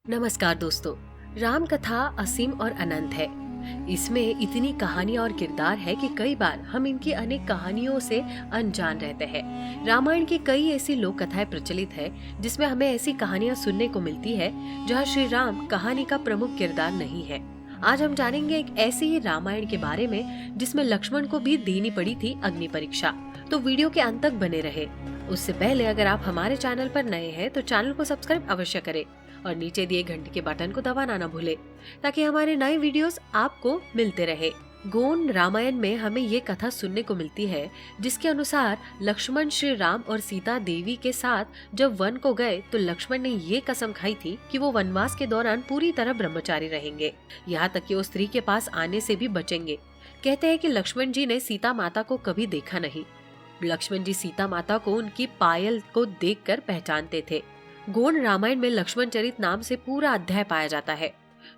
नमस्कार दोस्तों। राम कथा असीम और अनंत है। इसमें इतनी कहानियां और किरदार है कि कई बार हम इनकी अनेक कहानियों से अनजान रहते हैं। रामायण की कई ऐसी लोक कथाएं प्रचलित है जिसमें हमें ऐसी कहानियां सुनने को मिलती है जहां श्री राम कहानी का प्रमुख किरदार नहीं है। आज हम जानेंगे एक ऐसे ही रामायण के बारे में जिसमें लक्ष्मण को भी देनी पड़ी थी अग्नि परीक्षा। तो वीडियो के अंत तक बने रहे। उससे पहले अगर आप हमारे चैनल पर नए हैं तो चैनल को सब्सक्राइब अवश्य करें और नीचे दिए घंटी के बटन को दबाना न भूले ताकि हमारे नए वीडियोस आपको मिलते रहे। गोंड रामायण में हमें ये कथा सुनने को मिलती है जिसके अनुसार लक्ष्मण श्री राम और सीता देवी के साथ जब वन को गए तो लक्ष्मण ने ये कसम खाई थी कि वो वनवास के दौरान पूरी तरह ब्रह्मचारी रहेंगे, यहाँ तक कि वो स्त्री के पास आने से भी बचेंगे। कहते हैं कि लक्ष्मण जी ने सीता माता को कभी देखा नहीं। लक्ष्मण जी सीता माता को उनकी पायल को देखकर पहचानते थे। गोंड रामायण में लक्ष्मण चरित नाम से पूरा अध्याय पाया जाता है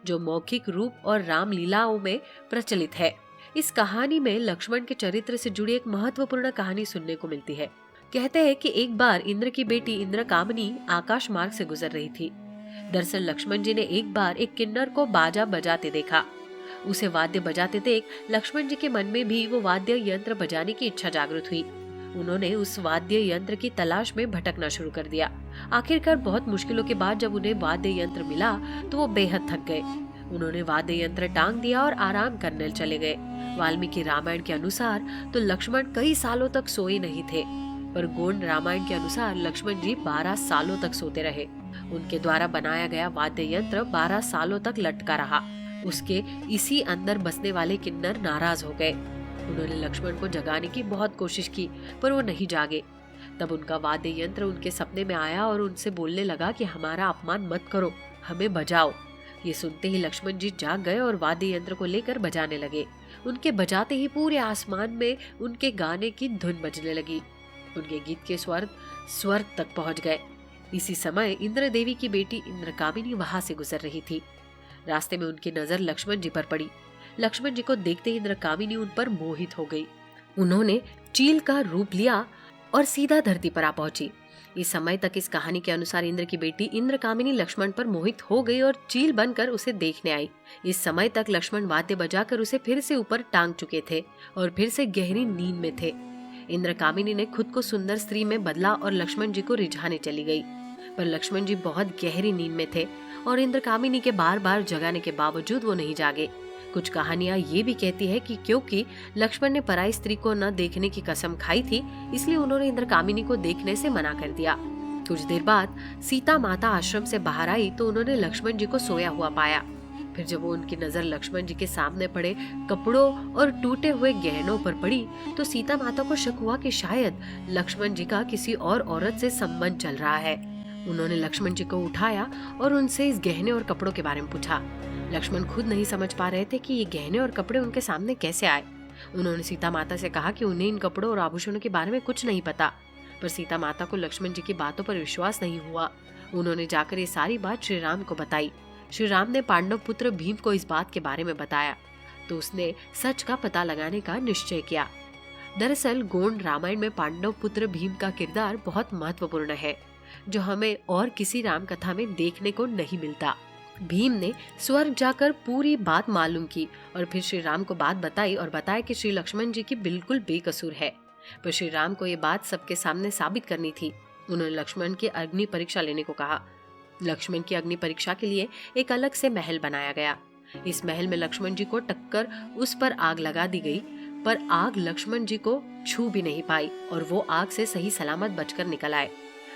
जो मौखिक रूप और राम लीलाओं में प्रचलित है। इस कहानी में लक्ष्मण के चरित्र से जुड़ी एक महत्वपूर्ण कहानी सुनने को मिलती है। कहते हैं कि एक बार इंद्र की बेटी इंद्रकामिनी आकाश मार्ग से गुजर रही थी। दरअसल लक्ष्मण जी ने एक बार एक किन्नर को बाजा बजाते देखा। उसे वाद्य बजाते देख लक्ष्मण जी के मन में भी वो वाद्य यंत्र बजाने की इच्छा जागृत हुई। उन्होंने उस वाद्य यंत्र की तलाश में भटकना शुरू कर दिया। आखिरकार बहुत मुश्किलों के बाद जब उन्हें वाद्य यंत्र मिला तो वो बेहद थक गए। उन्होंने वाद्य यंत्र टांग दिया और आराम करने चले गए। वाल्मीकि रामायण के अनुसार तो लक्ष्मण कई सालों तक सोए नहीं थे, पर गोंड रामायण के अनुसार लक्ष्मण जी 12 सालों तक सोते रहे। उनके द्वारा बनाया गया वाद्य यंत्र 12 सालों तक लटका रहा। उसके इसी अंदर बसने वाले किन्नर नाराज हो गए। उन्होंने लक्ष्मण को जगाने की बहुत कोशिश की पर वो नहीं जागे। तब उनका वाद्य यंत्र उनके सपने में आया और उनसे बोलने लगा कि हमारा अपमान मत करो, हमें बजाओ। ये सुनते ही लक्ष्मण जी जाग गए और वाद्य यंत्र को लेकर बजाने लगे। उनके बजाते ही पूरे आसमान में उनके गाने की धुन बजने लगी। उनके गीत के स्वर तक पहुंच गए। इसी समय इंद्र देवी की बेटी इंद्रकामिनी वहां से गुजर रही थी। रास्ते में उनकी नजर लक्ष्मण जी पर पड़ी। लक्ष्मण जी को देखते ही इंद्रकामिनी उन पर मोहित हो गई। उन्होंने चील का रूप लिया और सीधा धरती पर आ पहुंची। इस समय तक इस कहानी के अनुसार इंद्र की बेटी इंद्रकामिनी लक्ष्मण पर मोहित हो गई और चील बनकर उसे देखने आई। इस समय तक लक्ष्मण वाद्य बजाकर उसे फिर से ऊपर टांग चुके थे और फिर से गहरी नींद में थे। इंद्रकामिनी ने खुद को सुंदर स्त्री में बदला और लक्ष्मण जी को रिझाने चली गई, पर लक्ष्मण जी बहुत गहरी नींद में थे और इंद्रकामिनी के बार बार जगाने के बावजूद वो नहीं जागे। कुछ कहानियां ये भी कहती है कि क्योंकि लक्ष्मण ने पराई स्त्री को न देखने की कसम खाई थी, इसलिए उन्होंने इंद्रकामिनी को देखने से मना कर दिया। कुछ देर बाद सीता माता आश्रम से बाहर आई तो उन्होंने लक्ष्मण जी को सोया हुआ पाया। फिर जब वो उनकी नजर लक्ष्मण जी के सामने पड़े कपड़ों और टूटे हुए गहनों पर पड़ी तो सीता माता को शक हुआ कि शायद लक्ष्मण जी का किसी और औरत से संबंध चल रहा है। उन्होंने लक्ष्मण जी को उठाया और उनसे इस गहने और कपड़ों के बारे में पूछा। लक्ष्मण खुद नहीं समझ पा रहे थे कि ये गहने और कपड़े उनके सामने कैसे आए। उन्होंने सीता माता से कहा कि उन्हें इन कपड़ों और आभूषणों के बारे में कुछ नहीं पता, पर सीता माता को लक्ष्मण जी की बातों पर विश्वास नहीं हुआ। उन्होंने जाकर ये सारी बात श्री राम को बताई। श्री राम ने पांडव पुत्र भीम को इस बात के बारे में बताया तो उसने सच का पता लगाने का निश्चय किया। दरअसल गोंड रामायण में पांडव पुत्र भीम का किरदार बहुत महत्वपूर्ण है जो हमें और किसी राम कथा में देखने को नहीं मिलता। भीम ने स्वर्ग जाकर पूरी बात मालूम की और फिर श्री राम को बात बताई और बताया कि श्री लक्ष्मण जी की बिल्कुल बेकसूर है, पर श्री राम को ये बात सबके सामने साबित करनी थी। उन्होंने लक्ष्मण की अग्नि परीक्षा लेने को कहा। लक्ष्मण की अग्नि परीक्षा के लिए एक अलग से महल बनाया गया। इस महल में लक्ष्मण जी को टक्कर उस पर आग लगा दी गई, पर आग लक्ष्मण जी को छू भी नहीं पाई और वो आग से सही सलामत बचकर निकल आए।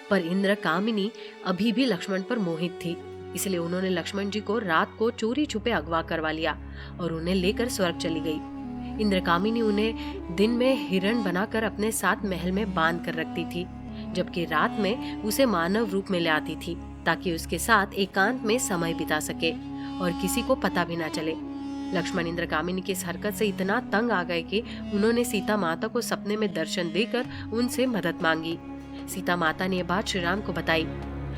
पर इंद्रकामिनी अभी भी लक्ष्मण पर मोहित थी, इसलिए उन्होंने लक्ष्मण जी को रात को चोरी छुपे अगवा करवा लिया और उन्हें लेकर स्वर्ग चली गई। इंद्रकामिनी उन्हें दिन में हिरण बनाकर अपने साथ महल में बांध कर रखती थी, जबकि रात में उसे मानव रूप में ले आती थी ताकि उसके साथ एकांत में समय बिता सके और किसी को पता भी ना चले। लक्ष्मण इंद्रकामिनी की इस हरकत से इतना तंग आ गए कि उन्होंने सीता माता को सपने में दर्शन देकर उनसे मदद मांगी। सीता माता ने यह बात श्री राम को बताई।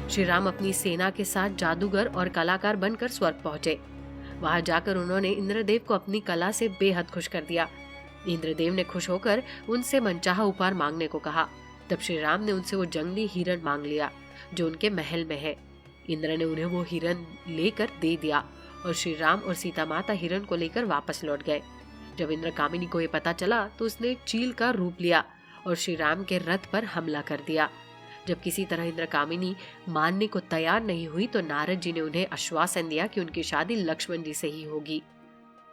श्री राम अपनी सेना के साथ जादूगर और कलाकार बनकर स्वर्ग पहुंचे। वहां जाकर उन्होंने इंद्रदेव को अपनी कला से बेहद खुश कर दिया। इंद्रदेव ने खुश होकर उनसे मनचाहा उपहार मांगने को कहा। तब श्री राम ने उनसे वो जंगली हिरण मांग लिया जो उनके महल में है। इंद्र ने उन्हें वो हिरन लेकर दे दिया और श्री राम और सीता माता हिरन को लेकर वापस लौट गए। जब इंद्रकामिनी को ये पता चला तो उसने चील का रूप लिया और श्री राम के रथ पर हमला कर दिया। जब किसी तरह इंद्रकामिनी मानने को तैयार नहीं हुई तो नारद जी ने उन्हें आश्वासन दिया कि उनकी शादी लक्ष्मण जी से ही होगी।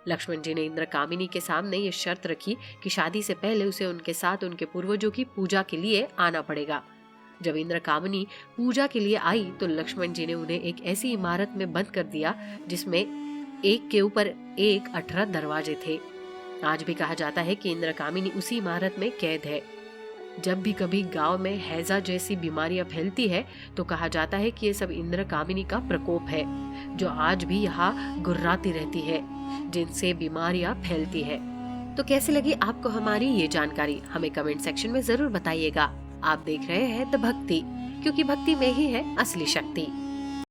लक्ष्मण जी ने इंद्रकामिनी के सामने ये शर्त रखी कि शादी से पहले उसे उनके साथ उनके पूर्वजों की पूजा के लिए आना पड़ेगा। जब इंद्रकामिनी पूजा के लिए आई तो लक्ष्मण जी ने उन्हें एक ऐसी इमारत में बंद कर दिया जिसमें एक के ऊपर एक 18 दरवाजे थे। आज भी कहा जाता है कि इंद्रकामिनी उसी इमारत में कैद है। जब भी कभी गांव में हैजा जैसी बीमारियां फैलती है तो कहा जाता है कि ये सब इंद्रकामिनी का प्रकोप है, जो आज भी यहाँ गुर्राती रहती है, जिनसे बीमारियां फैलती है। तो कैसी लगी आपको हमारी ये जानकारी, हमें कमेंट सेक्शन में जरूर बताइएगा। आप देख रहे हैं द भक्ति, क्योंकि भक्ति में ही है असली शक्ति।